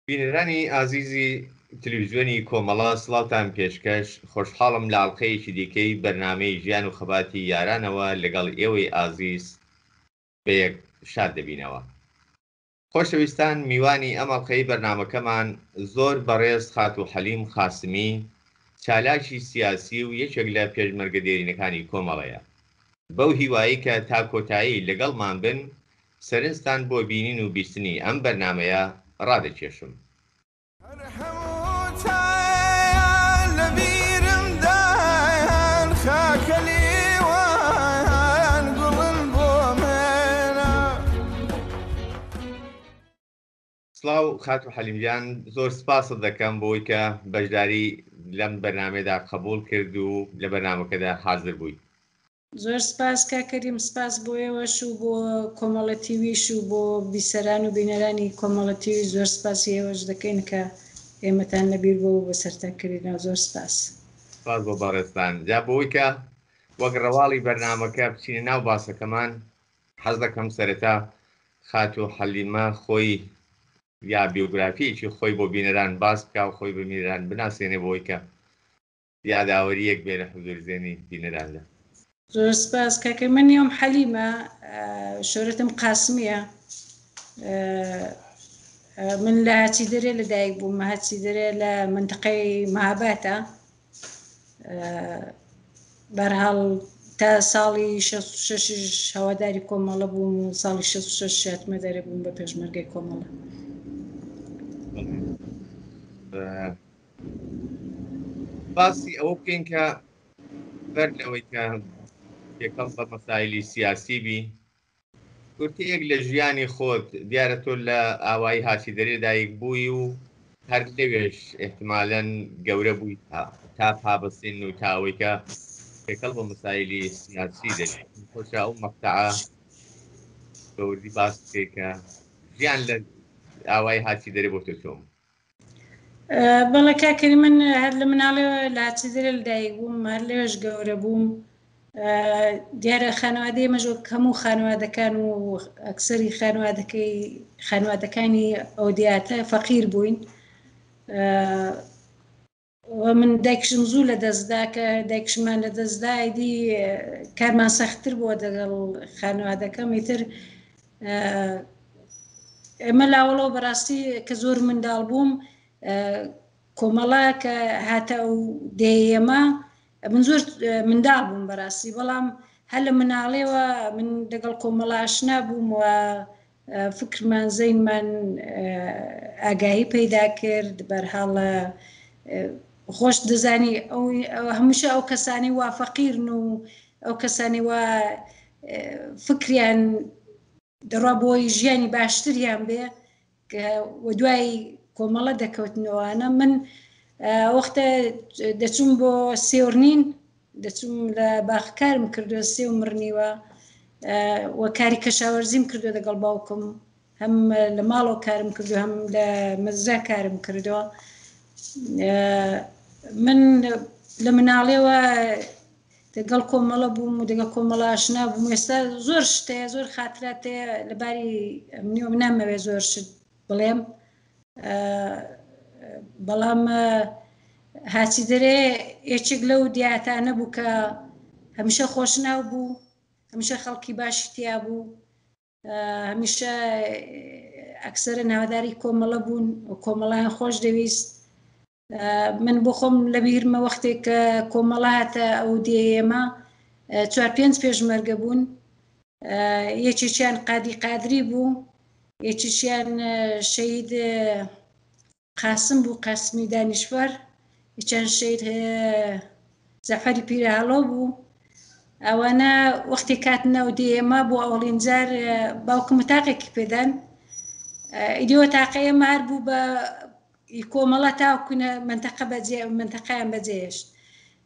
بینەرانی ئازیزی تلویزیۆنی کۆمەڵا سڵاوتان پێشکەش خۆشحاڵم لە ئاڵلقەیەکی دیکەی بەرنامەی ژیان و خەباتی یارانەوە لەگەڵ ئێوەی ئازیز بە یەک شاد دەبینەوە. خۆشەویستان، میوانی ئەم ئاڵلقەی بەرنامەکەمان زۆر بەڕێز خات و حەلیم خاسمی، چالاکی سیاسی و یەکێک لە پێشمەرگە دێرینەکانی کۆمەڵەیە. بەو هیوایی کە تا کۆتایی لەگەڵمان بن، سەرنجتان بۆ بینین و بیستنی ئەم بەرنامەیە ڕادەکێشم. سڵاو خات و حەلیمجان، زۆر سپاست دەکەم بۆی کە بەشداری لەم بەرنامەدا قبول کرد و لە بەرنامەکەدا حاضر بووی. زۆر سپاس کاکەریم، سپاس بۆ ئێوەش و بۆ کۆمەڵە تیویش و بۆ بیسەران و بینەرانی کۆمەڵە تیوی زۆر سپاسی ئێوەش دەکەین کە ئێمەتان لەبیر بۆ بە سەرتاکردنەوە. زۆر سپاس. سپاس بۆ بەڕێستان. جا بۆی کە وەک ڕەواڵی بەرنامەکە بچینە ناو باسەکەمان، حەز دەکەم سەرەتا خات و حەلیمە خۆی یا بیۆگرافیەکی خۆی بۆ بینەران باس بکە و خۆی بە بینەران بناسێنێ بۆی کە یاداوەریەک بێ لە حوزورزێنی بینەراندا. زۆر سپاس کاکە. من نیوم حەلیمە، شۆرەتم قاسمیە. من لە هاچیدەرێ لەدایک بووم. هاچیدەرێ لە منتقەی مەهابادە. بەرحاڵ تا ساڵی 66 هەواداری کۆمەڵە بووم و ساڵی 66 شاتمەدەرە بووم بە پێشمەرگەی کۆمەڵە. باسی ئەوە بکەین کە بەر لەوەی کە یەکەم بە مەسایلی سیاسی بی، کورتەیەک لە ژیانی خۆت دیارە تۆ لە ئاوایی هاچیدەرێ دایک بووی و هەر لەوێش احتمالەن گەورە بووی تا پابەستین و تاوەی کە یەکەڵ بە مەسایلی سیاسی دەچێت. خۆشە ئەو مەقتەعە بەوردی باس بکەی کە ژیان لە ئاوای هاچیدەرێ بۆ تۆ چۆن؟ بەڵێ کاکەری، من هەر لە مناڵێەوە لە هاچیدەرێ لەدایک بووم، هەر لەوێش گەورە بووم. دیارە خانەوادەی ئێمەش وەک هەموو خانەوادەکان و ئەکسەری خانەوادەکانی ئەو دیاتە فەقیر بووین. من دایکشم زوو لە دەستدا، کە دایکشمان لە دەستدا ئیدی کارمان سەختتر بووە دەگەڵ خانەوادەکەم. ئیتر ئێمە لاوەڵەوە بەڕاستی کە زۆر منداڵ بووم، کۆمەڵە کە هاتە ئەو دێیەمە، من زۆر منداڵ بووم بەڕاستی، بەڵام هەر لە مناڵێەوە من دەگەڵ کۆمەڵە ئاشنا بووم و فکرمان زەینمان ئاگاهی پەیدا کرد. بەرحاڵ خۆش دەزانی هەمووشە ئەو کەسانی وا فەقیرن و ئەو کەسانی وا فکریان دەڕوا بۆی ژیانی باشتریان بێ و دوای کۆمەڵە دەکەوتنەوەوانە. من وەختە دەچوم بۆ سێورنین، دەچوم لە باخکارم کردووە، سێ و مرنیوە و کاری کەشاوەرزیم کردو دەگەڵ باوکم، هەم لە ماڵەوە کارم کردو هەم لە مەزرا کارم کردووە. من لە مناڵێەوە دەگەڵ کۆمەڵە بووم و دەگەڵ کۆمەڵە ئاشنا بووم. ئێستا زۆر شتەیە، زۆر خاتراتەیە لەباری منیوە، نامەوێت زۆر شت بڵێم، بەڵام هاچیدەرێ یەکێک لەو دیاتانە بوو کە هەمیشە خۆشناو بوو، هەمیشە خەڵکی باشی تیا بوو، هەمیشە ئەکسەرە ناواداری کۆمەڵە بوون و کۆمەڵیان خۆش دەویست. من بۆ خۆم لەبیرمە وەختێک کە کۆمەڵە هاتە ئەو دێیەمە 4-5 پێشمەرگە بوون. یەکێکیان قادی قادری بوو، یەکێکیان شەهید قاسم بوو، قاسمی دانیشوەر، یەکیان شەهید زەفەری پیرەهەڵۆ بوو. ئەوانە وەختێک هاتنە ئەو دێیەمە بۆ ئەوڵین جار باوکم تاقێکی پێدان، ئیدیەوە تاقە ئێمە هەر بوو بە کۆمەڵە تاوکوونە منتەقەیان بەجێهێشت.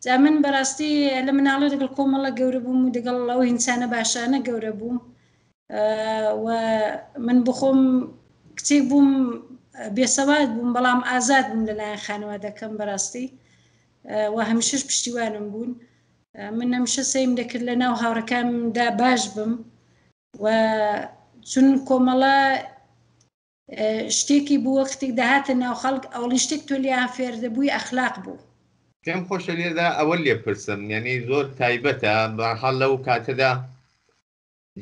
جا من بەڕاستی لە مناڵە دەگەڵ کۆمەڵە گەورە بووم و دەگەڵ ئەو ئینسانە باشانە گەورە بووم و من بخۆم کچێک بووم، بێسەواد بووم، بەڵام ئازاد بووم لەلایەن خانەوادەکەم بەڕاستی و هەمیشەش پشتیوانم بوون. من هەمیشە سەیم دەکرد لە ناو هاوڕەکانمدا باش بم و چون کۆمەڵە شتێکی بوو وەختێک داهاتە ناو خەڵک ئەوڵی شتێک تۆ لیان فێر دەبووی ئەخلاق بوو. پێم خۆشە لێدا ئەوە لێ پرسم، یعنی زۆر تایبەتە بەحاڵ لەو کاتەدا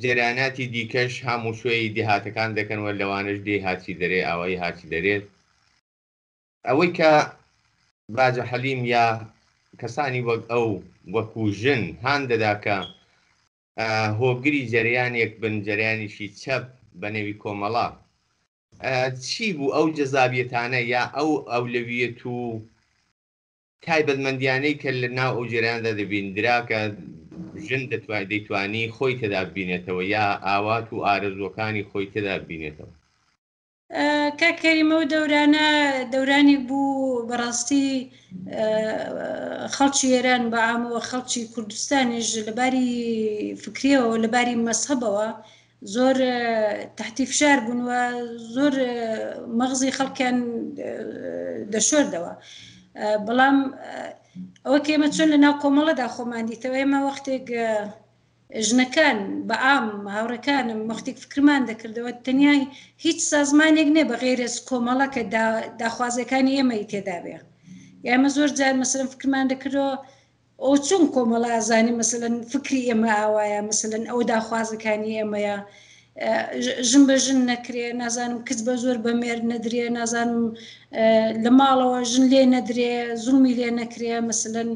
جەراناتی دیکەش هەموو شوێی دێهاتەکان دەکەنەوە، لەوانش دێهاتی دەرێ ئاوای هاتی دەرێت. ئەوەی کە باجە حەلیم یا کەسانی وەک ئەو وەکو ژن هان دەدا کە هۆگری جەریانێک بن، جەریانیشی چەپ بە نێوی کۆمەڵە، چی بوو ئەو جەزابیەتانە یا ئەو ئەولەویەت و تایبەتمەندیانەی کە لە ناو ئەو جێراندا دەبیندرا کە ژن دەیتوانی خۆی تێدا ببینێتەوە یا ئاوات و ئارەزوەکانی خۆی تێدا ببینێتەوە؟ کاکەریمە و دەورانە دەورانێک بوو بەڕاستی خەڵکی ئێران بە عامەوە خەڵکی کوردستانیش لەباری فکریەوە لەباری مەسهەبەوە زۆر تحتی فشار بوون و زۆر مەغزی خەڵکیان دەشۆردەوە. بەڵام ئەوە کە ئێمە چۆن لە ناو کۆمەڵەدا خۆمان دیتەوە، ئێمە وەختێک ژنەکان بە عام هاوڕەکانم وەختێک فکرمان دەکردەوە تەنیا هیچ سازمانێک نێ بە غێرەز کۆمەڵە کە داخوازەکانی ئێمەی تێدا بێ. ئێمە زۆر جار مەسەلەن فکرمان دەکردەوە ئەو چۆن کۆمەڵە ئازانی مەسەلەن فکری ئێمە ئاوایە، مەسەلەن ئەو داخوازەکانی ئێمەیە، ژن بە ژن نەکرێ، نازانم کچ بە زۆر بە مێر نەدرێ، نازانم لە ماڵەوە ژن لێ نەدرێ، زوڵمی لێ نەکرێ، مەسەلەن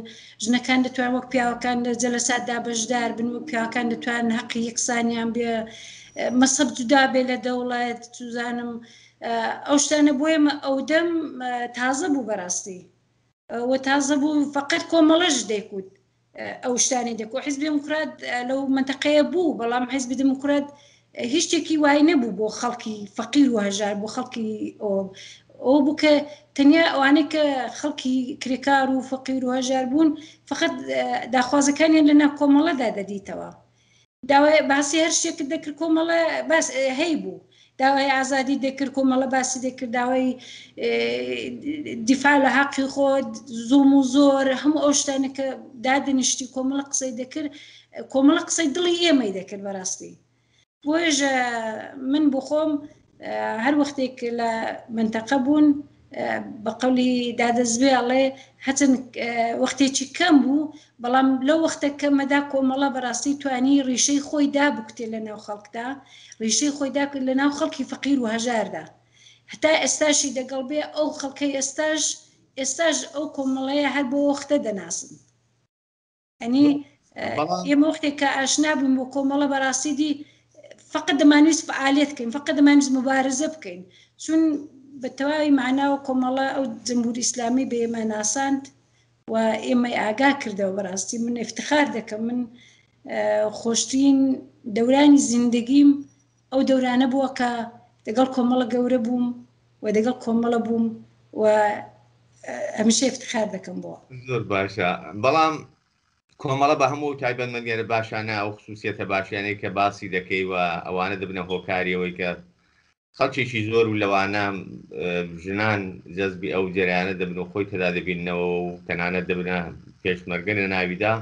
ژنەکان دەتوان وەک پیاوەکان لە جەلەساتدا بەشدار بن، وەک پیاوەکان دەتوان حەقی یەکسانیان بێ، مەسەب جودا بێ لە دەوڵەت، توزانم ئەو شتانە بۆ ئێمە ئەو دەم تازە بوو بەڕاستی وە تازە بوو، فەقەت کۆمەڵەش دەیکوت ئەو شتانی دەکوت. حیزبی دموکرات لەو منتەقەیە بوو، بەڵام حیزبی دموکرات هیچ شتێکی وای نەبوو بۆ خەڵکی فەقیر و هەژار، بۆ خەڵکی ئەو بوو کە تەنیا ئەوانەی کە خەڵکی کرێکار و فەقیر و هەژار بوون فقط داخوازەکانیان لە ناو کۆمەڵەدا دەدیتەوە. داوای باسی هەر شتێکت دەکرد کۆمەڵە باس هەی بوو، داوای ئازادی دەکرد کۆمەڵە باسی دەکرد، داوای دیفاع لە حەقی خۆت، زوڵم و زۆر، هەموو ئەو شتانە کە دادنیشتی کۆمەڵە قسەی دەکرد، کۆمەڵە قسەی دڵی ئێمەی دەکرد بەڕاستی. بۆیژ من بۆ خۆم هەر وەختێک لە منتەقە بوون بە قەولی دادەزبێ ئەڵێ هەچەن وەختێکی کەم بوو، بەڵام لەو وەختە کەمەدا کۆمەڵە بەڕاستی توانی ڕیشەی خۆی دابکتێ لە ناو خەڵکدا، ڕیشەی خۆی داکرد لە ناو خەڵکی فەقیر و هەژاردا. هەتا ئێستاشی دەگەڵ بێ ئەو خەڵکەی ئێستاش ئەو کۆمەڵەیە هەر بۆ وەختە دەناسن. ئەنی ئێمە وەختێک کە ئاشنا بووین بۆ کۆمەڵە بەڕاستی دی فقط دەمانویست فعالیت بکەین، فقط دەمانویست مبارزە بکەین، چون بە تەواوی معناوە کۆمەڵە ئەو جمهوری ئیسلامی بە ئێمە ناساند و ئێمەی ئاگا کردەوە. بەڕاستی من افتخار دەکەم، من خۆشترین دەورانی زیندگیم ئەو دەورانە بووە کە دەگەڵ کۆمەڵە گەورە بووم و دەگەڵ کۆمەڵە بووم و هەمیشە افتخار دەکەم بۆ. زۆر باشە. بەڵام کۆمەڵە بە هەموو تایبەتمەندیانە باشانە ئەو خصوصیەتە باشیانەی کە باسی دەکەی و ئەوانە دەبنە هۆکاریەوەی کە خەڵکێکی زۆر و لەوانە ژنان جەزبی ئەو جەریانە دەبن و خۆی تێدا دەبینەوە و تەنانەت دەبنە پێشمەرگە لە ناویدا.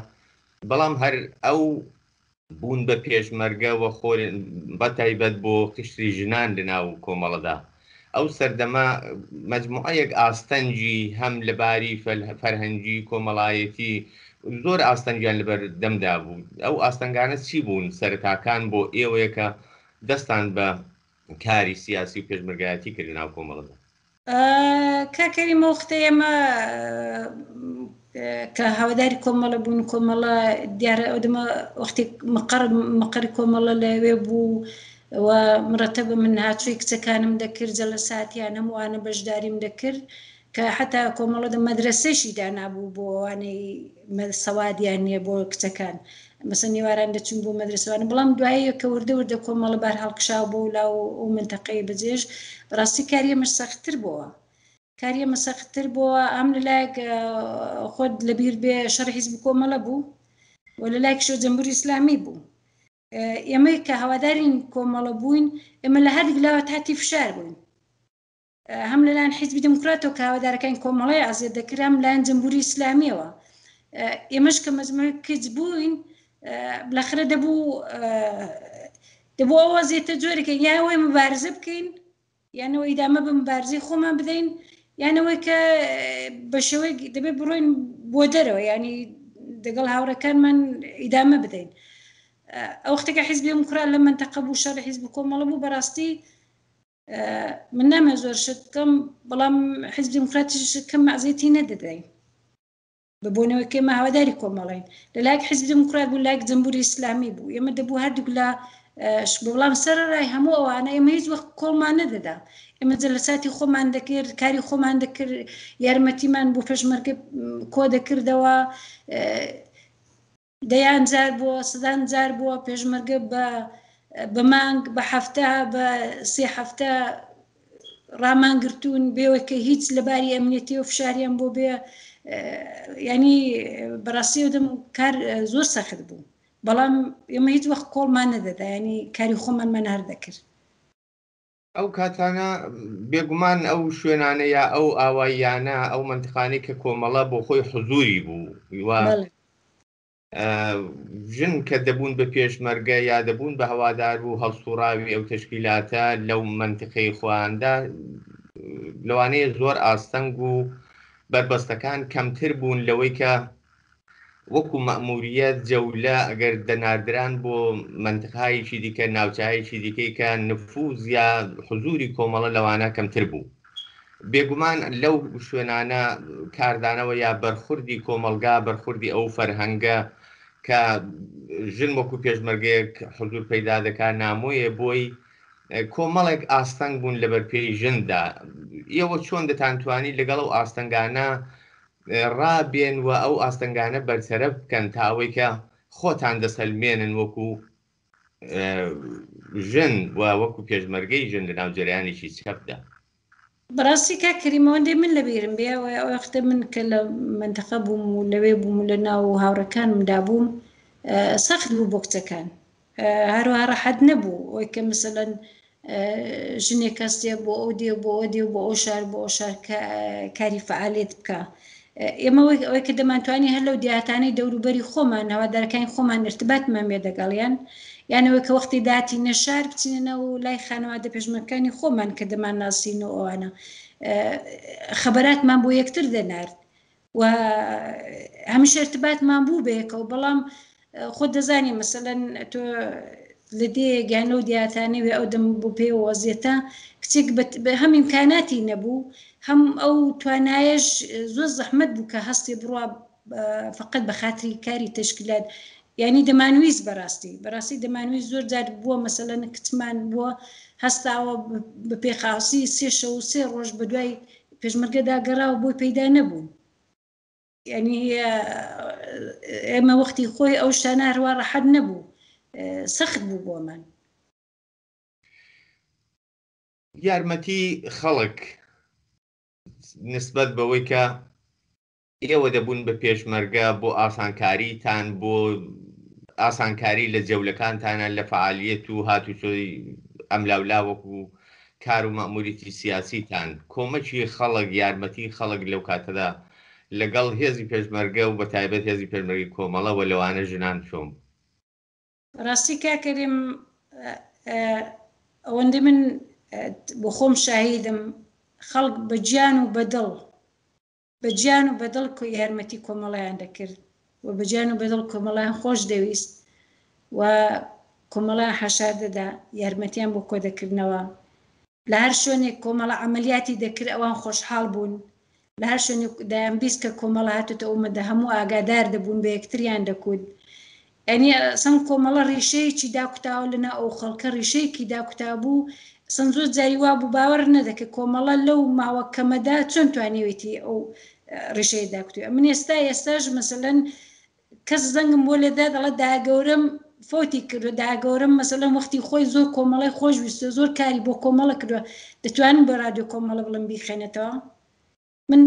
بەڵام هەر ئەو بوون بە پێشمەرگە و خۆ بە تایبەت بۆ قشری ژنان لەناو کۆمەڵەدا ئەو سەردەما مەجموعەیەک ئاستەنجی هەم لەباری فەرهەنگی کۆمەڵایەتی زۆر ئاستەنگیان لەبەر دەمدا بوو. ئەو ئاستەنگانە چی بوون سەرتاکان بۆ ئێوەیە کە دەستان بە کاری سیاسی و پێشمەرگایەتی کرد لەناو کۆمەڵەدا؟ کاکەریمە وەختە ئێمە کە هاواداری کۆمەڵە بوون، کۆمەڵە دیارە ئەودەمە وەختێک مەقەری کۆمەڵە لەوێ بوو و مرەتەبە من هاتووی کچەکانم دەکرد، جەلەساتیان هەمووانە بەشداریم دەکرد کە حتا کۆمەڵە مەدرسەشی دانابوو بۆ ئەوانەی سەوادیان نییە بۆ کچەکان، مەسەن نێواران دەچون بۆ مەدرسەوانە. بەڵام دوایە کە وردە کۆمەڵە بار هەڵکشاو بۆ لاو ئەو منتەقەی بەجێش بەڕاستی کاریەمەش سەختتر بووە، کاریەمە سەختتر بووە. ئەم لەلایەک خۆت لەبیر بێ شەڕ حیزب کۆمەڵە بوو و لەلایەکشەوە جەمهوری ئیسلامی بوو. ئێمەی کە هەوادارین کۆمەڵە بووین ئێمە لە هەردوو لاوە تاتی فشار بووین، هەم لەلایەن حیزبی دموکراتەوە کە هاوادارەکانی کۆمەڵەی ئازێر دەکرد، هەم لایەن جەمهوری ئیسلامیەوە. ئێمەش کە مەجموعەی کچ بووین بالاخرە دەبوو ئەوە زیاتر جۆرەکە یا ئەوەی مبارزە بکەین یانەوە ئیدامە بە مبارزەی خۆمان بدەین یانەوەی کە بە شێوەی دەبێت بڕۆین بۆ دەرەوە ینی دەگەڵ هاوڕەکانمان ئیدامە بدەین ئەو وەختێکە حیزبی دیموکرات لە منتەقە بوو شەڕ حیزب کۆمەڵە بوو بەڕاستی من نامێ زۆر شت بکەم بەڵام حیزب دیموکراتیش کەم مەعزێتی نەدەدەین ببوونەوەی کێمە هاواداری کۆمەڵین لەلایەک حیزب دیموکرات بوو لایەک جەمهوری ئیسلامی بوو ئێمە دەبوو هەردووک لە بەڵام سەرڕای هەموو ئەوانە ئێمە هیچ وەخت کۆڵمان نەدەدا ئێمە جەلساتی خۆمان دەکرد کاری خۆمان دەکرد یارمەتیمان بۆ پێشمەرگە کۆ دەکردەوە دەیان جار بووە سەدان جار بووە پێشمەرگە بە مانگ بە هەفتە بە سێ هەفتە ڕامانگرتوون بێەوەی کە هیچ لەباری ئەمنیەتی و فشاریان بۆ بێ ینی بەڕاستی دەم کار زۆر سەخت بوو بەڵام ئێمە هیچ وەخت کۆڵمان نەدەدا ینی کاری خۆمانمان هەر دەکرد ئەو کاتانە بێگومان ئەو شوێنانە یا ئەو ئاواییانە ئەو منتقانەی کە کۆمەڵە بۆ خۆی حزوری بوو ژن کە دەبوون بە پێشمەرگە یا دەبوون بە هەوادار بوو هەڵسوڕاوی ئەو تشکیلاتە لەو منتقەی خۆیاندا لەوانەیە زۆر ئاستەنگ و بربەستەکان کەمتر بوون لەوەی کە وەکو مەئموریەت جەولە ئەگەر دەناردران بۆ منتقایەکی دیکە ناوچایەکی دیکەی کە نفوز یا حزوری کۆمەڵە لەوانە کەمتر بوو بێگومان لەو شوێنانە کاردانەوە یا بەرخوردی کۆمەلگا بەرخوردی ئەو فەرهەنگە کە ژن وەکو پێشمەرگەیەک حزور پەیدا دەکات نامۆیە بۆی کۆمەڵێک ئاستەنگ بوون لە بەرپێی ژندا ئێوە چۆن دەتانتوانی لەگەڵ ئەو ئاستەنگانە ڕابێن و ئەو ئاستەنگانە بەرچەرە بکەن تا ئەوەی کە خۆتان دەسەلمێنن وەکو ژن و وەکو پێشمەرگەی ژن لە ناو جەریانێکی چەپدا بەڕاستی کا کەریمەوەندەی من لەبیرم بێ ئەو وەختە من کە لە منتەقە بووم و لەوێ بووم لە ناو هاوڕەکانمدا بووم سەخت بوو بۆ کچەکان هەروەها ڕەحەت نەبوو ئەوەی کە مەسەلەن ژنێک کەس دێ بۆ ئەو دێ بۆ ئەو دێ بۆ ئەو شار بۆ ئەو شار کاری فعالێت بکە ئێمە ئەوەی کە دەمانتوانی هەر لەو دیاتانەی دەوروبەری خۆمان هەوادارەکانی خۆمان ارتباطمان بێ دەگەڵیان یانەوەی کە وەختی داتی نەشار بچینە و لای خانەوادە پێشمەرگەکانی خۆمان کە دەمان ناسینەوە ئەوانە خەبەراتمان بۆ یەکتر دەنارد و هەمیشە ارتباطمان بوو بەیەکەوە بەڵام خۆ دەزانی مەسەلەن تۆ لە دێگەیان لەو دیاتانەوێ ئەو دەم بوو پێ وەزیێتە کچێک هەم ئیمکاناتی نەبوو هەم ئەو توانایەش زۆر زەحمەت بوو کە هەستی بڕوا فقط بە خاتری کاری تشکیلات یعنی دەمانویست بەڕاستی دەمانویست زۆر جار بووە مەسەلەن کچمان بووە هەستاوە بە پێخاوسی سێ شەو و سێ ڕۆژ بە دوای پێشمەرگەدا گەڕاوە بۆی پەیدا نەبوو یعنی ئێمە وەختی خۆی ئەو شتانە هەروە ڕەحەت نەبوو سەخت بوو بۆمان یارمەتی خەڵک نسبەت بەوەی کە ئێوە دەبوون بە پێشمەرگە بۆ ئاسانکاریتان بۆ ئاسانکاری لە جەولەکانتانە لە فعالیت و هاتوچۆی ئەملاولا وەکو کار و مەئموریەتی سیاسیتان کۆمەکی خەڵک یارمەتی خەڵک لەو کاتەدا لەگەڵ هێزی پێشمەرگە و بە تایبەت هێزی پێشمەرگەی کۆمەڵەوە لەوانە ژنان چۆم ڕاستی کاکەریم ئەوەندە من بۆ خۆم شاهیدم خەڵک بە گیان و بەدڵ بە گیان و بەدڵ یارمەتی کۆمەڵایان دەکرد و بە گیان و بەدڵ کۆمەڵایان خۆش دەویست و کۆمەڵایان حەشار دەدا یارمەتیان بۆ کۆ دەکردنەوە لە هەر شوێنێک کۆمەڵە عملیاتی دەکرد ئەوان خۆشحاڵ بوون لە هەر شوێنێک دایان بیست کە کۆمەڵە هاتوتە ئەومەدە هەموو ئاگادار دەبوون بە یەکتریان دەکوت ئەنی سم کۆمەڵە ڕیشەیەکی داکوتاوە لەنا ئەو خەڵکە ڕیشەیەکی داکوتا بوو سنجۆ جاری وا بوو باوەڕ نەدەکە کۆمەڵە لەو ماوە کەمەدا چۆن توانێوێتی ئەو ڕیشەیە داکوتوی من ئێستاش مەسەلەن کەس زەنگم بۆ لێدا دەڵێ داگەورم فۆتی کردو داگەورم مەسەلەن وەختی خۆی زۆر کۆمەڵی خۆش ویستە زۆر کاری بۆ کۆمەڵە کردووە دەتوانم بە رادیۆ کۆمەڵە بڵم بیخێنێتەوە من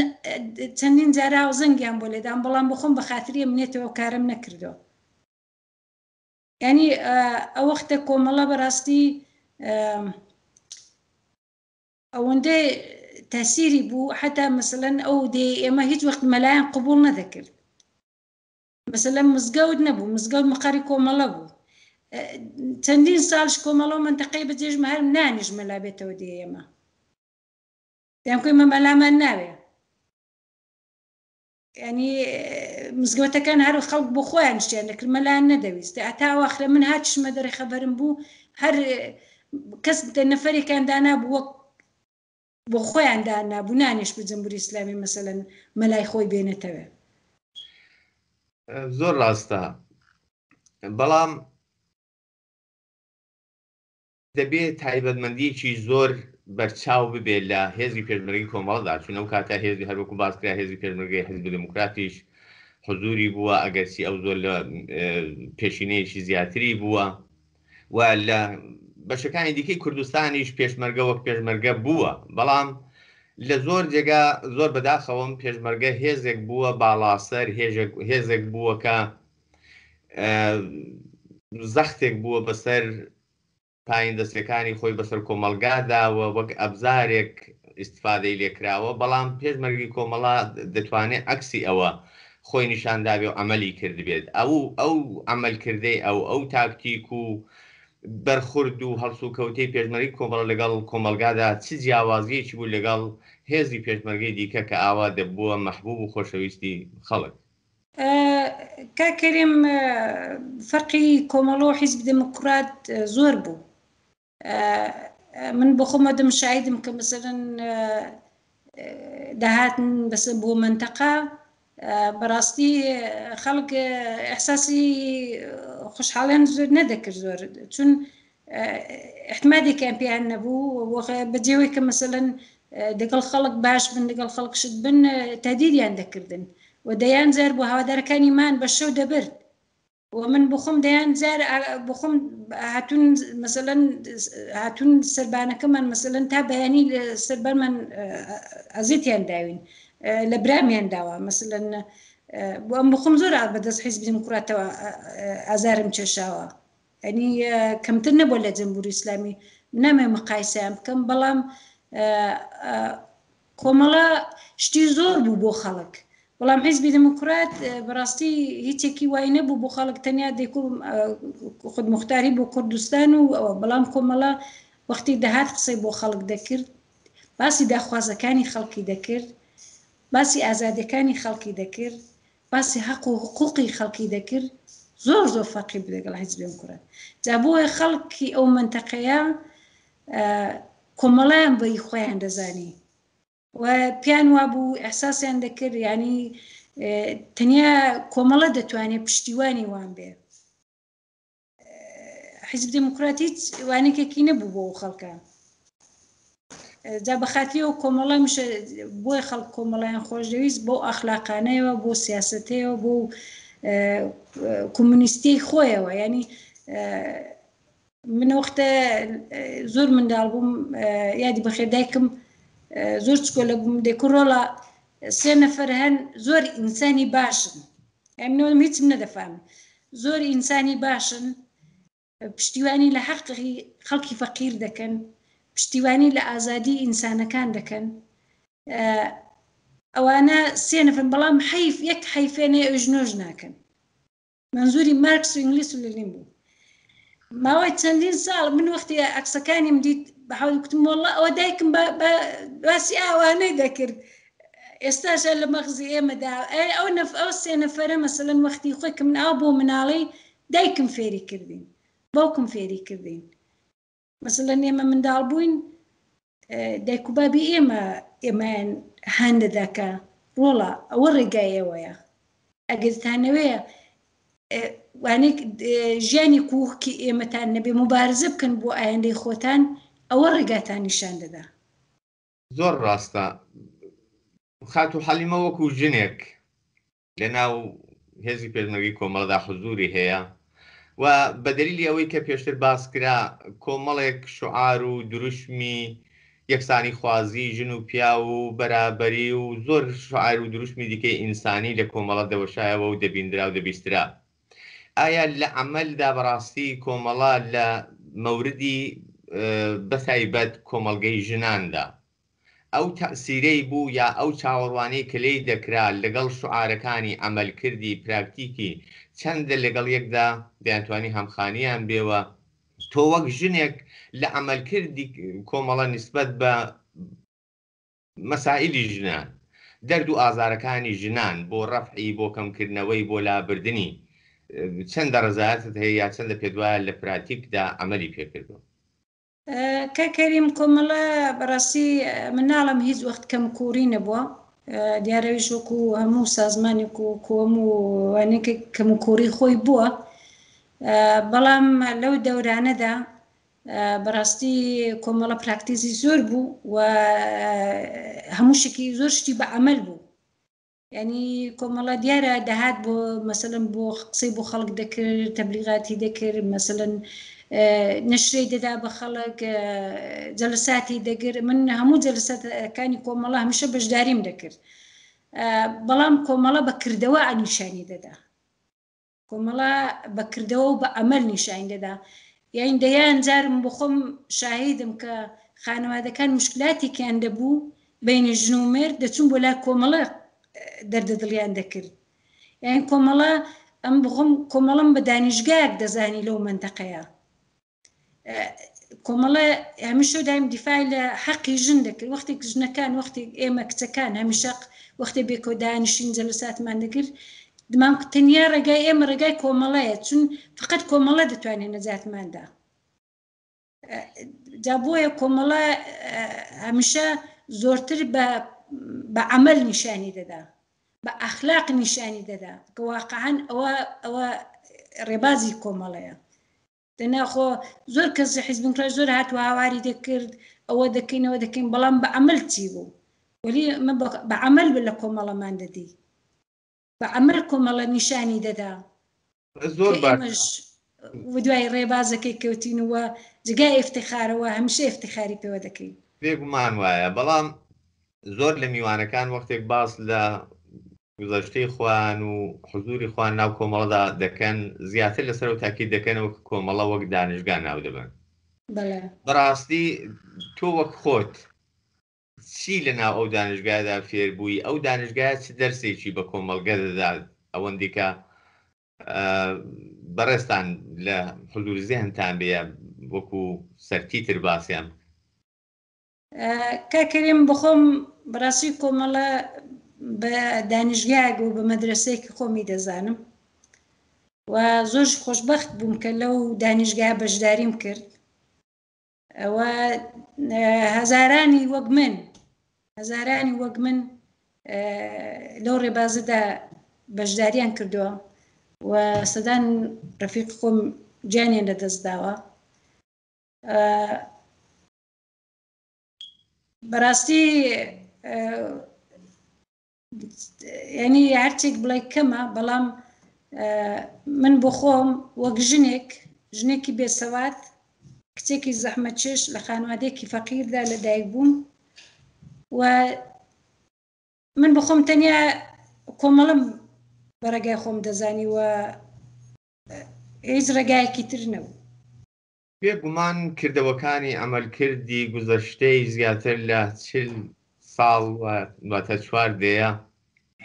چەندین جارا و زەنگیان بۆ لێدام بەڵام بۆ خۆم بە خاتری ئەمنێتەوە کارم نەکردەوە ینی ئەو وەختە کۆمەڵە بەڕاستی ئەوەندەی تاسیری بوو حتا مەسەلەن ئەو دێ ئێمە هیچ وەخت مەلایەن قبول نەدەکرد مەسەلەن مزگەوت نەبوو مزگەوت مەقەری کۆمەڵە بوو چەندین ساڵش کۆمەڵە و منتەقەی بەجێژمە هەر نانیش مەلا بێتەوە دێ ئێمە دەیان کوی مەمەلامان ناوێ ینی مزگەوتەکان هەر خەڵک بۆ خۆیان شتیان دەکرد مەلایان نەدەویست تا ئاواخرە من هاتیشمە دەرێ خەبەرم بوو هەر کەس نەفەرێکیان دانابوو وەک بۆ خۆیان دانابوو نانیش بە جەمهوری ئیسلامی مەسەلەن مەلای خۆی بێنێتەوە. زۆر ڕاستە، بەڵام دەبێت تایبەتمەندیەکی زۆر بەرچاو ببێت لە هێزی پێشمەرگەی کۆمەڵدا، چون ئەو کاتە هێزی هەروەکو باسکرا هێزی پێشمەرگەی حیزب دموکراتیش حضوری بووە ئەگەرچی ئەو زۆر لە پێشینەیەکی زیاتری بووە و لە بەشەکانی دیکەی کوردستانیش پێشمەرگە وەک پێشمەرگە بووە، بەڵام لە زۆر جێگا زۆر بەداخەوەم پێشمەرگە هێزێک بووە باڵاسەر، هێزێک بووە کە زەختێک بووە بەسەر پایین دەستەکانی خۆی بەسەر کۆمەلگاداوە وەک ئەبزارێک ئیستفادەی لێکراوە، بەڵام پێشمەرگی کۆمەڵا دەتوانێت عەکسی ئەوە خۆی نیشاندابێ و ئەمەلی کردبێت. ئەو ئەمەلکردەی ئەو تاکتیک و بەرخورد و هەڵسوکەوتەی پێشمەرگی کۆمەڵە لەگەڵ کۆمەلگادا چ جیاوازیەکی بوو لەگەڵ هێزی پێشمەرگەی دیکە کە ئاوا دەبووە مەحبوب و خۆشەویستی خەڵک. کاکەریم فەرقی کۆمەڵە و حیزب دموکرات زۆر بوو. من بۆ خۆمە دەم شایدم کە مەسەلەن داهاتن بەسە بۆ منتەقە بەڕاستی خەڵک ئەحساسی خۆشحاڵیان زۆر نەدەکرد زۆر، چون احتمادێکیان پێیان نەبوو بەجێوەی کە مەسەلەن دەگەڵ خەڵک باش بن لەگەڵ خەڵک شت بن تهدیدیان دەکردن و دەیان جار بۆ هەوادارەکانیمان بە شەو دەبرد و من بخۆم دەیان جار بخۆم هاتوون مەسەلەن هاتوون سەربانەکەمان مەسەلەن تا بەیانی سەربانمان ئەزیەتیان داوین لە برامیان داوە مەسەلەن بۆ ئەم بخۆم زۆر بەدەست حیزبی دموکراتەوە ئازارم کێشاوە، ینی کەمتر نەبووە لە جەمهوری ئیسلامی نامێ مقایسەیان بکەم، بەڵام کۆمەڵە شتی زۆر بوو بۆ خەڵک، بەڵام حیزبی دموکرات بەڕاستی هیچێکی وای نەبوو بۆ خەڵک تەنیا خودمختاری بۆ کوردستان و بەڵام کۆمەڵە وەختی دەهات قسەی بۆ خەڵک دەکرد، باسی داخوازەکانی خەڵکی دەکرد، باسی ئازادیەکانی خەڵکی دەکرد، باسی حەق و حقوقی خەڵکی دەکرد، زۆر زۆر فەرقی بوو لەگەڵ حیزبی دموکرات. جا بۆیە خەڵکی ئەو منتەقەیە کۆمەڵەیان بەی خۆیان دەزانی و پیان وابوو ئەحساسیان دەکرد ینی تەنیا کۆمەڵە دەتوانێت پشتیوانی وان بێ. حیزب دموکرات هیچ وانێکێکی نەبوو بۆ خەڵکە، جا بەخاتی و کۆمەڵە میشە بۆی خەڵک کۆمەڵیان خۆشەویست بۆ ئەخلاقانەیەوە بۆ سیاسەتەوە بۆ کۆمونیستی خۆیەوە، ینی من وەختە زۆر منداڵ بووم یادی بەخێر دایکم زۆر چکۆلە بووم دەیکڕۆڵە 3 نەفەر هەن زۆر ئینسانی باشن، ئەمنەوەم هیچم نەدەفام، زۆر ئینسانی باشن، پشتیوانی لە حەقی خەڵکی فەقیر دەکەن، پشتیوانی لە ئازادی ئینسانەکان دەکەن، ئەوانە 3 نەفەر، بەڵام حەیف یەک حەیفێنێ ئەژنۆژ ناکەن. منزوری مارکس و ئینگلیس و لەنین بوو. ماوەی چەندین ساڵ من وەختی عەکسەکانیم دیت بەحاول کوتم وەڵڵا ئەوە دایکم باسی ئەوانەی دەکرد، ئێستاش لە مەغزی ئێمەدا ئەو 3 نەفەرە مەسەلەن وەختی خۆی کە من ئەو بۆ مناڵی دایکم فێری کردین، باوکم فێری کردین، مەسەلەن ئێمە منداڵ بووین دایک و بابی ئێمەیان هان دەداکە ڕۆڵە ئەوە ڕێگای ئێوەیە، ئەگەرتانەوەیە وانێک ژیانی کووکی ئێمەتان نەبێ مبارزە بکەن بۆ ئایندەی خۆتان، ئەوە ڕێگاتان نیشان دەدا. زۆر ڕاستە، خات و حەلیمە وەکو ژنێک لە ناو هێزی پێشمەرگەی کۆمەڵەدا حوزوری هەیە و بەدەلیلی ئەوەی کە پێشتر باسکرا کۆمەڵێک شعار و دروشمی یەکسانی خوازی ژن و پیا و بەرابەری و زۆر شعار و دروشمی دیکەی ئینسانی لە کۆمەڵە دەوەشایەوە و دەبیندرا و دەبیسترا. ئایا لە عەمەلدا بەڕاستی کۆمەڵە لە مەوردی بەتایبەت کۆمەڵگەی ژناندا ئەو تەئسیرەی بوو یا ئەو چاوەڕوانەی کە لێی دەکرا لەگەڵ شعارەکانی عەمەلکردی پراکتیکی چەندە لەگەڵ یەکدا دەیانتوانی هەمخانیان بێوە تۆ وەک ژنێک لە عەمەلکردی کۆمەڵە نسبەت بە مەسائلی ژنان دەرد و ئازارەکانی ژنان بۆ ڕەفعی بۆ کەمکردنەوەی بۆ لابردنی چەندە ڕزایەتت هەیە یا چەندە پێت وایە لە پراتیکدا عەمەلی پێکردووە؟ کاکەریم کۆمەڵە بەڕاستی من ناڵم هیچ وەخت کەمکوری نەبووە دیارەویش وەکو هەموو سازمانێک و هەموو وانەیەک کەمکوری خۆی بووە بەڵام لەو دەورانەدا بەڕاستی کۆمەڵە پراکتیزی زۆر بوو و هەموو شتی زۆر شتی بە عەمەل بوو یعنی کۆمەڵە دیارە دەهات بۆ مەسەلەن بۆ قسەی بۆ خەڵک دەکرد تەبلیغاتی دەکرد مەسەلەن نشرەی دەدا بە خەڵک جەلساتی دەگر من هەموو جەلساتەکانی کۆمەڵە هەمیشە بەشداریم دەکرد بەڵام کۆمەڵە بەکردەوە نیشانی دەدا کۆمەڵە بەکردەوە و بە عەمەل نیشانی دەدا یان دەیان جارم بۆ خۆم شاهیدم کە خانەوادەکان مشکلاتێکیان دەبوو بەینە ژن و مێرد دەچوون بۆ لای کۆمەڵە دەردەدڵیان دەکرد یان کۆمەڵە ئەم بخۆم کۆمەڵم بە دانیشگایەک دەزانی لەو منتەقەیە کۆمەڵە هەمیشە دایم دیفاعی لە حەقی ژن دەکرد وەختێک ژنەکان وەختێک ئێمە کچەکان هەمیشە وەختێ بێکۆ دانیشتین جەلساتمان دەکرد دمان تەنیا ڕێگای ئێمە ڕێگای کۆمەڵەیە چون فقط کۆمەڵە دەتوانێت نەجاتماندا جا بۆیە کۆمەڵە هەمیشە زۆرتر بە عەمەل نیشانی دەدا بە ئەخلاق نیشانی دەدا کە واقعەن ئەوە ڕێبازی کۆمەڵەیە دەناخۆ زۆر کەس حیزبنکرا زۆر هاتووە هاواری دەکرد ئەوە دەکەینەوە دەکەین بەڵام بە عەمەل چی بوو وەلی بە عەمەل لە کۆمەڵەمان دەدی بە عەمەل کۆمەڵە نیشانی دەدا زۆر دوای ڕێبازەکەی کەوتینەوە جگای ئفتیخارەوە هەمیشە ئفتیخاری پێوە دەکەین پێگومان وایە بەڵام زۆر لە میوانەکان وەختێک باس لە گزەشتەی خوان و حضوری خوان ناو کۆمەڵەدا دەکەن زیاتر لەسەر و تاکید دەکەنەوە کۆمەڵە وەک دانیشگا ناو دەبن بەڕاستی تۆ وەک خۆت چی لە ناو ئەو دانیشگادا فێربووی ئەو دانیشگای چ دەرسێکی بە کۆمەڵگە دەدات ئەوەندیکە بەڕێستان لە حضور زێنتان بێ وەکو سەرتیتر باسییان کاکەریم بخۆم بەڕاستی کۆمەڵە بە دانیشگایەک و بە مەدرسەیەکی خۆمی دەزانم و زۆر خۆشبەخت بووم کە لەو دانیشگای بەشداریم کرد ئەوە هەزارانی وەک من لەو ڕێبازەدا بەشداریان کردووە و سەدان ڕەفیق خۆم گیانیان لەدەستداوە بەڕاستی ینی هەرچێک بڵێ کەمە بەڵام من بۆ خۆم وەک ژنێکی بێسەوات کچێکی زەحمەتکێش لە خانوادەیەکی فەقیردا لەدایک بووم و من بۆ خۆم تەنیا کۆمەڵم بەڕێگای خۆم دەزانی و هیچ ڕێگایەکی تر نەبوو پێگومان کردەوەکانی ئەمەلکردی گوزەشتەی زیاتر لە 40 ساڵ واتە 4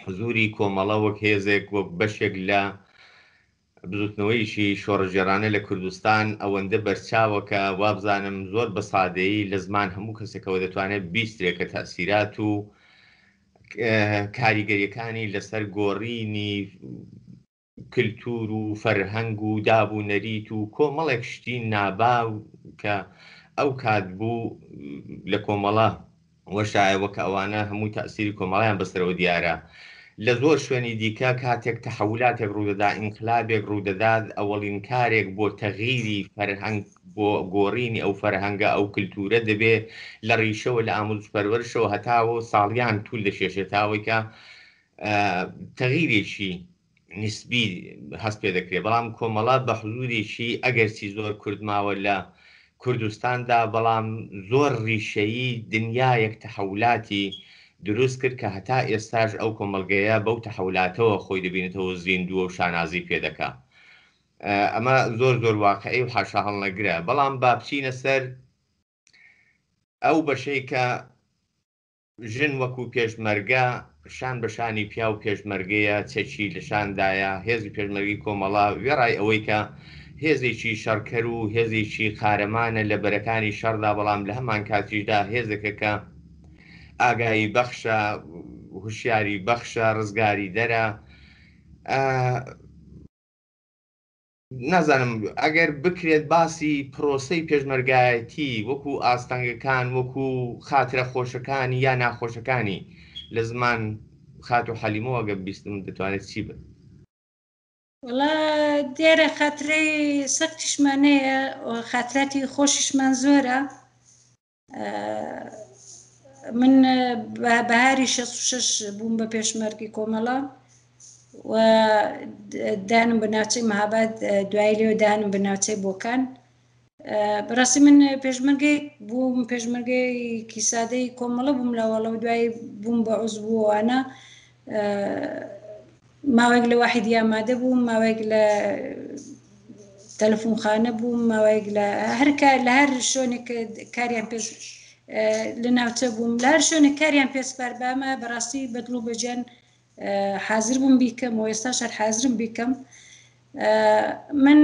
حضوری کۆمەڵە وەک هێزێک وەک بەشێک لە بزوتنەوەیشی شۆڕژێرانە لە کوردستان ئەوەندە بەرچاوەکە وابزانم زۆر بە سادەیی لە زمان هەموو کەسێکەوە دەتوانێت بیسترێکە تاسیرات و کاریگەریەکانی لەسەر گۆڕینی کلتور و فەرهەنگ و دابوونەریت و کۆمەڵێک شتی ناباو کە ئەو کات بوو لە کۆمەڵە وەشایەوە کە ئەوانە هەموو تاسیری کۆمەڵیان بەسەرەوە دیارە لە زۆر شوێنی دیکە کاتێک تەحولاتێک ڕوودەدا ئینقلابێک ڕوودەدات ئەوەڵین کارێک بۆ تەغییری فەرهەنگ بۆ گۆڕینی ئەو فەرهەنگە ئەو کلتورە دەبێ لە ڕیشەوە لە ئاموزش پەروەرشەوە هەتاوە ساڵیان توول دەشێشێتاوەی کە تەغییرێکی نسبی هەست پێ دەکرێت بەڵام کۆمەڵە بە حضورێکی ئەگەرچی زۆر کوردماوە لە کوردستاندا بەڵام زۆر ڕیشەیی دنیایەک تەحولاتی دروست کرد کە هەتا ئێستاش ئەو کۆمەڵگەیە بەو تەحولاتەوە خۆی دەبینێتەوە زیندووە و شانازی پێدەکا ئەمە زۆر واقعی و حاشا هەڵنەگرە بەڵام با بچینە سەر ئەو بەشەی کە ژن وەکو پێشمەرگە شان بەشانی پیا و پێشمەرگەیە چەکی لە شاندایە هێزی پێشمەرگی کۆمەڵا وێڕای ئەوەی کە هێزێکی شەڕکەر و هێزێکی قارەمانە لە بەرەکانی شەڕدا بەڵام لە هەمان کاتیشدا هێزەکە کە ئاگایی بەخشە، هوشیاری بەخشە، ڕزگاری دەرە. نازانم ئەگەر بکرێت باسی پرۆسەی پێشمەرگایەتی وەکو ئاستەنگەکان، وەکو خاترە خۆشەکانی یا ناخۆشەکانی لە زمان خات و حەلیمەوە گە بیستم دەتوانێت چی بن؟ وڵا دیارە خاترەی سەختیشمانەیە، خاتراتی خۆشیشمان زۆرە. من بەهاری 66 بووم بە پێشمەرگی کۆمەڵە و دانم بە ناوچەی مەهاباد، دوای لێوە دانم بە ناوچەی بۆکان. بەڕاستی من پێشمەرگەی بووم، پێشمەرگەی کیسادەی کۆمەڵە بووم لەوەڵە و دوای بووم بە عوزبووانە. ماوەیەک لە واحیدی ئامادە بووم، ماوەیەک لە تەلەفۆنخانە بووم، ماوەیەک لە هەر شوێنێک کاریان پێ لە ناوچە بووم، لە هەر شوێنێک کاریان پێسپار بامە بەڕاستی بەدڵ و بەجێن حازر بووم بیکەم و ئێستاش هەر حازرم بیکەم. من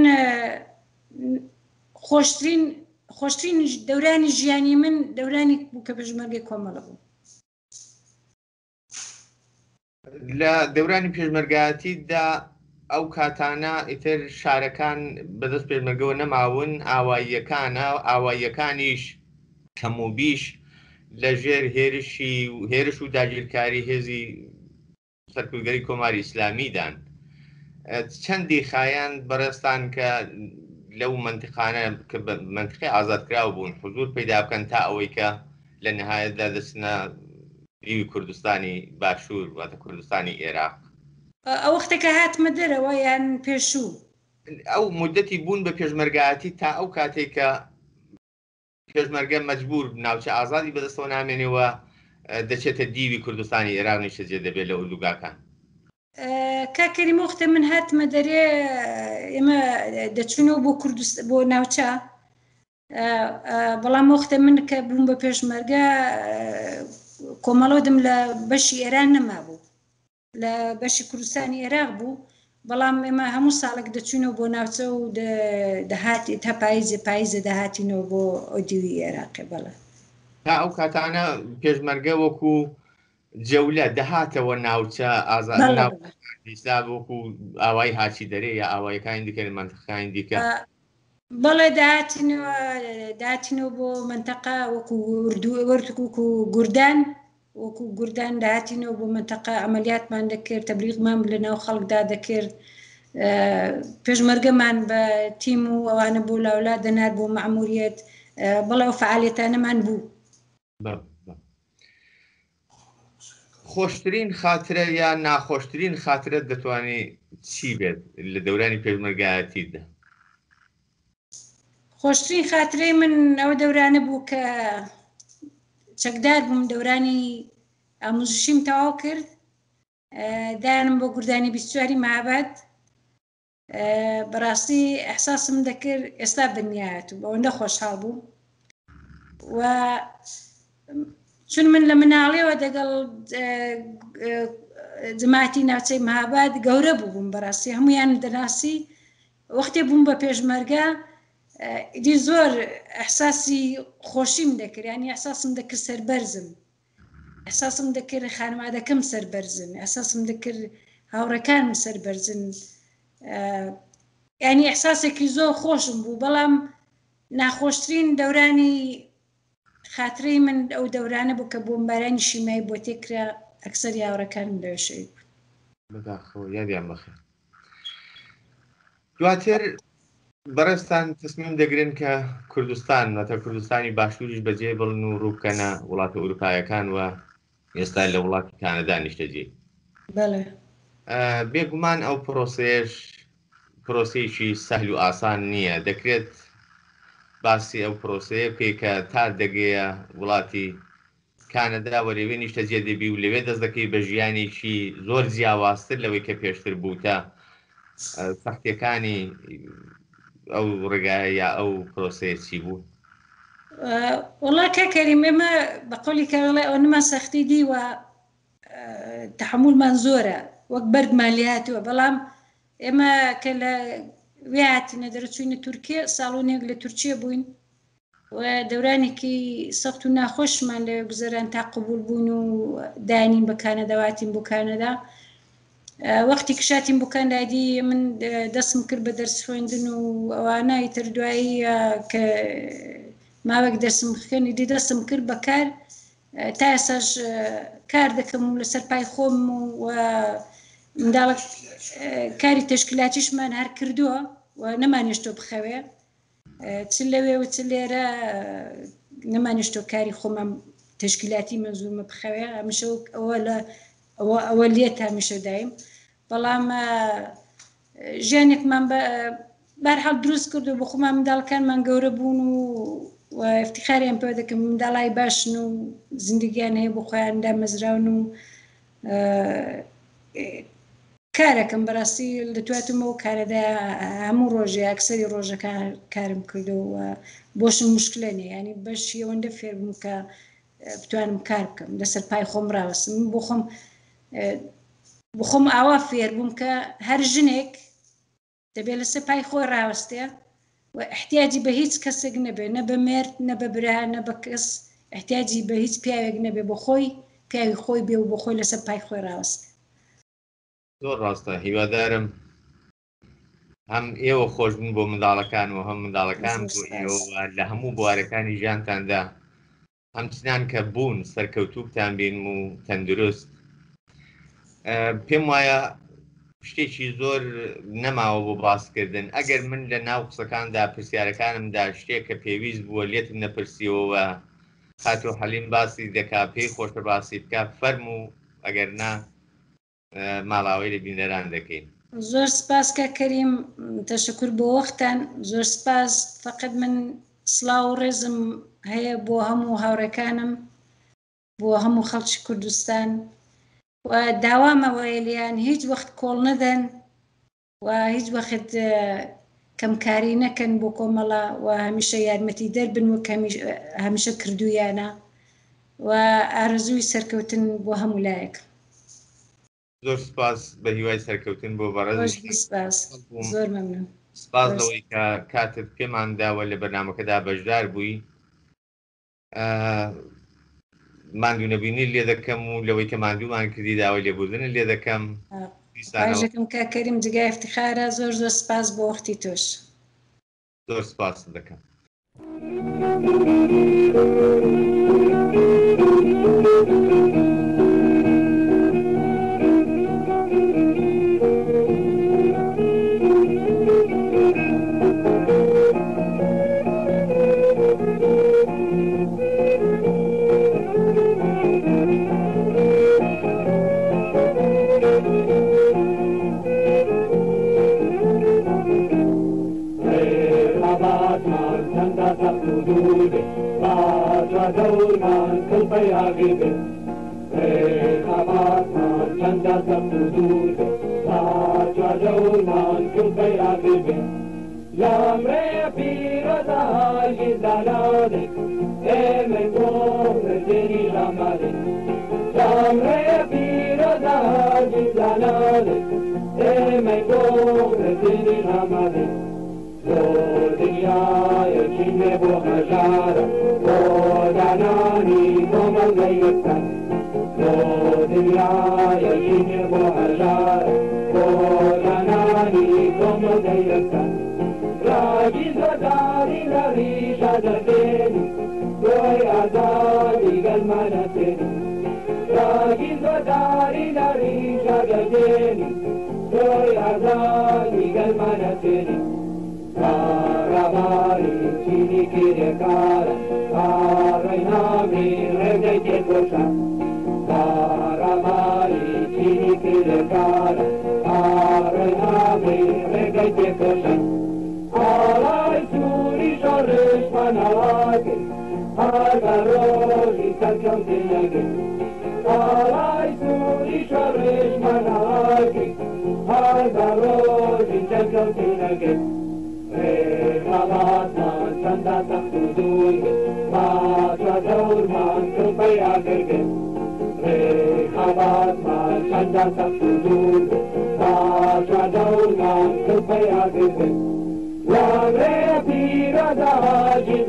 خۆشترین دەورانی ژیانی من دەورانی بوو کە پێشمەرگەی کۆمەڵە بوو. لە دەورانی پێشمەرگایەتیدا ئەو کاتانە ئیتر شارەکان بەدەست پێشمەرگەوە نەماون، ئاواییەکانیش کەم و بیش لە ژێر هێرش و داگیرکاری هێزی سەرکوزگەری کۆماری ئیسلامیدان. چەندی خایان بەڕێستان کە لەو منتیقانە کە منتیقی ئازادکراو بوون حضور پەیدا بکەن تا ئەوەی کە لە نهایەتدا دەچنە دیوی کوردستانی باشوور واتە کوردستانی عێراق. ئەو وەختێکە هاتمە دەرەوە یان پێشوو؟ ئەو مدەتی بوون بە پێشمەرگایەتی تا ئەو کاتێک کە پێشمەرگە مەجبور ناوچە ئازادی بەدەستەوە نامێنێەوە دەچێتە دیوی کوردستانی عێراق نیشتەجێ دەبێت لە ئوردوگاکان. کاکەریم وەختە من هاتمە دەرێ ئێمە دەچوونەوە بۆ ناوچە، بەڵام وەختە من کە بووم بە پێشمەرگە کۆمەڵۆدم لە بەشی ئێران نەمابوو، لە بەشی کوردستانی عێراق بوو، بەڵام ئێمە هەموو ساڵێک دەچوونەوە بۆ ناوچە و دەهاتی تا پاییزە داهاتینەوە بۆ ئەو دیوی عێراقی. بەڵێ تا ئەو کاتانە پێشمەرگە وەکو جەولە دەهاتەوە ناوچە ئازادیسا وەکو ئاوای هاچی دەرێ یا ئاوایەکانی دیکە لە منتیقەکانی دیکە. بەڵێ داهاتینەوە بۆ منتەقە وەکو گوردان داهاتینەوە بۆ منتەقە، ئەمەلیاتمان دەکرد، تەبلیغمان لەناو خەڵکدا دەکرد، پێشمەرگەمان بە تیم و ئەوانە بۆ لاولا دەنار بۆ مەعموریەت، بەڵێ ئەو فعالیتانەمان بوو. خۆشترین خاترە یا ناخۆشترین خاترە دەتوانێت چی بێت لە دەورانی پێشمەرگایەتیدا؟ خۆشترین خاترەی من ئەوە دەورانە بوو کە چەکدار بووم، دەورانی ئامۆژشیم تەواو کرد، دایانم بۆ گوردانی 24 مەهاباد. بەڕاستی ئەحساسم دەکرد ئێستا بنیایەت و بەوەندە خۆشحاڵ بوو. و چون من لە مناڵیەوە دەگەڵ جەماعەتی ناوچەی مەهاباد گەورە بووم، بەڕاستی هەمویان دەناسی. وەختێ بووم بە پێشمەرگە دی زۆر ئەحساسی خۆشیم دەکرد، ینی ئەحساسم دەکرد سەربەرزم، ئەحساسم دەکرد خانوادەکەم سەربەرزن، ئەحساسم دەکرد هاوڕەکانم سەربەرزن، ینی ئەحساسێکی زۆر خۆشم بوو. بەڵام ناخۆشترین دەورانی خاترەی من ئەو دەورانە بوو کە بۆمبارانی شیمایی بۆ تێکرا، ئەکسەری هاوڕەکانم لەوێ شەهید بوون. یادیان بەخێر. دواتر بەڕێستان تەسمیم دەگرن کە کوردستان واتە کوردستانی باشووریش بەجێ بڵن و ڕووبکەنە وڵاتە ئەوروپایەکان و ئێستا لە وڵاتی کانەدا نیشتەجێ. بەڵێ بێگومان ئەو پرۆسەیەکی سەهل و ئاسان نییە. دەکرێت باسی ئەو پرۆسەیە بکەیت کە تا دەگەیە وڵاتی کانەدا وەرەوێ نیشتەجێ دەبی و لەوێ دەست دەکەی بە ژیانێکی زۆر جیاوازتر لەوەی کە پێشتر بوو تا سەختیەکانی ئەو ڕێگایە یا ئەو پرۆسەیە چی بوو؟ وەڵا کاکەریم ئێمە بە قەولی کاڵێ ئەو نما سەختی دیوە تەحموولمان زۆرە وەک بەرگمان لێ هاتووە، بەڵام ئێمە کە لە وێ هاتینە دەرەچووینە تورکیە، ساڵونێک لە تورکیە بووین و دەورانێکی سەخت و ناخۆشمان لەوێ گوزەران تا قبول بوون و دانین بە کانەداواتین بۆ کانەدا. وەختی کشاتیم بۆ کانادایی من دەستم کرد بە دەرس خوێندن و ئەوانای تر دوایی کە ماوەک دەرسم خوێنی دی دەستم کرد بە کار تا ئێساش کار دەکەم و لەسەر پای خۆم و منداڵک کاری تشکیلاتیشمان هەر کردووە و نەمانێشتۆ بخەوێ چ لەوێ و چ لێرە نەمانێشتۆ کاری خۆمان تشکیلاتی مەزومە بخەوێ هەمیشە ئەوە لێت هەمیشە دایم بەڵام ژیانێکمان بەرحەڵ دروست کردو بۆ خۆمان منداڵەکانمان گەورە بوون و افتیخاریان پێ دەکەم منداڵای باشن و زیندگیان هەیە بۆ خۆیان دامەزراون و کارەکەم بەڕاستی دەتواتمەوە کارەدا هەموو ڕۆژێ ئەکسەری ڕۆژەکان کارم کردەوە بۆشم مشکلە نیە ینی بەشی ئەوەندە فێر بووم کە بتوانم کار بکەم لەسەر پای خۆم ڕاوەستم بۆ خۆم ئاوا فێر بووم کە هەر ژنێک دەبێت لەسەر پای خۆی ڕاوەستێ و احتیاجی بە هیچ کەسێک نەبێ نە بە مێرد نە بە برا نە بە کەس احتیاجی بە هیچ پیاوێک نەبێ بۆ خۆی پیاوی خۆی بێ و بۆ خۆی لەسەر پای خۆی ڕاوەستێ. زۆر ڕاستە هیوادارم هەم ئێوە خۆشبن بۆ منداڵەکان و هەم منداڵەکان بۆ ئێوە لە هەموو بوارەکانی ژیانتاندا ئەمچنان کە بوون سەرکەوتووتان بین و تەندروست. پێم وایە شتێکی زۆر نەماوە بۆ باسکردن ئەگەر من لە ناو قسەکاندا پرسیارەکانمدا شتێک کە پێویست بووە لێتم نەپرسیەوە هاتۆ حەلیم باسی دەکا پێی خۆشە باسی بکە فەرم و ئەگەر نا ماڵاوی لە بینەران دەکەین. زۆر سپاس کە کەریم تەشەکر بۆ وەختان زۆر سپاس فقط من سڵاو و ڕێزم هەیە بۆ هەموو هاوڕێکانم بۆ هەموو خەڵکی کوردستان و داوامەوەی لیان هیچ وەخت کۆڵ نەدەن و هیچ وەخت کەمکاری نەکەن بۆ کۆمەڵە و هەمیشە یارمەتی دەربن و هەمیشە کردویانە و ئارزووی سەرکەوتن بۆ هەموو لایەک. زۆر سپاس بە هیوای سەرکەوتن بۆ بەڕێز زۆر مەمنون. سپاس لەوەی کە کاتت پێمان داوە لە بەرنامەکەدا بەشدار بووی. ماندوو نەبینی لێ دەکەم و لەوەی کە ماندوومان کردی داوای لێبوردنە لێ دەکەم. باژەکەم کە کەریم جگای افتخارە زۆر زۆر سپاس بۆ وەختی تۆش. زۆر سپاس دەکەم.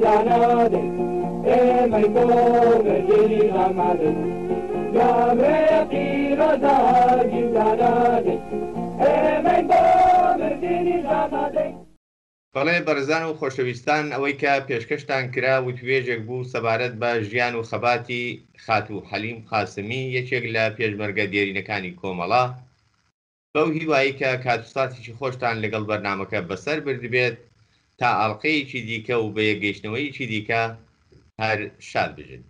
La زنداناده ای تو بجی غماده جامعه پیروزا زنداناده ای تو بجی غماده. بەڵێ بەرزان و خۆشەویستان ئەوەی کە پێشکەشتان کرا و توێژێک بوو سەبارەت بە ژیان و خەباتی خاتوو حەلیم قاسمی یەکێک لە پێشمەرگە دێرینەکانی کۆمەڵا بەو هیوایی کە کاتوساتێکی خۆشتان لەگەڵ بەرنامەکە بەسەر بردبێت تا ئاڵلقەیەکی دیکە و بە یەکگەیشتنەوەیکی دیکە هەر شاد بژن.